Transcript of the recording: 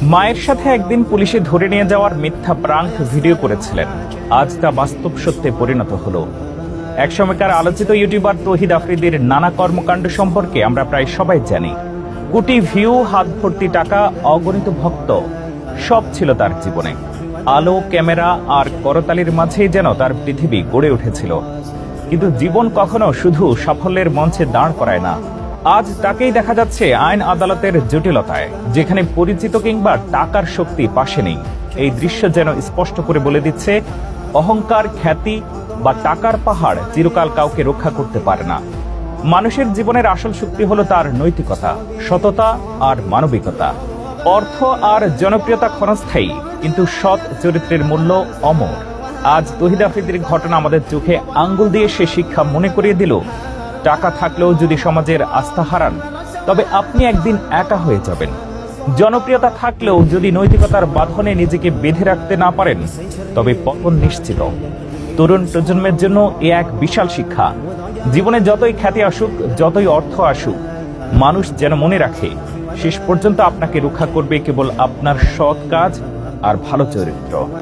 মায়ের সাথে একদিন পুলিশে ধরে নিয়ে যাওয়ার মিথ্যা প্রাঙ্ক ভিডিও করেছিলেন। আজ তা বাস্তব সত্যে পরিণত হলো। একসময়কার আলোচিত ইউটিউবার তৌহিদ আফ্রিদির নানা কর্মকাণ্ড সম্পর্কে আমরা প্রায় সবাই জানি। কোটি ভিউ, হাত ভর্তি টাকা, অগণিত ভক্ত, সব ছিল তার জীবনে। আলো, ক্যামেরা আর করতালির মাঝেই যেন তার পৃথিবী গড়ে উঠেছিল। কিন্তু জীবন কখনো শুধু সাফল্যের মঞ্চে দাঁড় করায় না। আজ তাকেই দেখা যাচ্ছে আইন আদালতের জটিলতায়, যেখানে পরিচিত কিংবা টাকার শক্তি পাশে নেই। এই দৃশ্য যেন স্পষ্ট করে বলে দিচ্ছে, অহংকার, খ্যাতি বা টাকার পাহাড় চিরকাল কাউকে রক্ষা করতে পারে না। মানুষের জীবনের আসল শক্তি হলো তার নৈতিকতা, সততা আর মানবিকতা। অর্থ আর জনপ্রিয়তা ক্ষণস্থায়ী, কিন্তু সৎ চরিত্রের মূল্য অমর। আজ তৌহিদ আফ্রিদির ঘটনা আমাদের চোখে আঙ্গুল দিয়ে সে শিক্ষা মনে করিয়ে দিল, টাকা থাকলেও যদি সমাজের আস্থা হারান, তবে আপনি একদিন একা হয়ে যাবেন। জনপ্রিয়তা থাকলেও যদি নৈতিকতার বাঁধনে নিজেকে বেঁধে রাখতে না পারেন, তবে পতন নিশ্চিত। তরুণ প্রজন্মের জন্য এ এক বিশাল শিক্ষা। জীবনে যতই খ্যাতি আসুক, যতই অর্থ আসুক, মানুষ যেন মনে রাখে, শেষ পর্যন্ত আপনাকে রক্ষা করবে কেবল আপনার সৎ কাজ আর ভালো চরিত্র।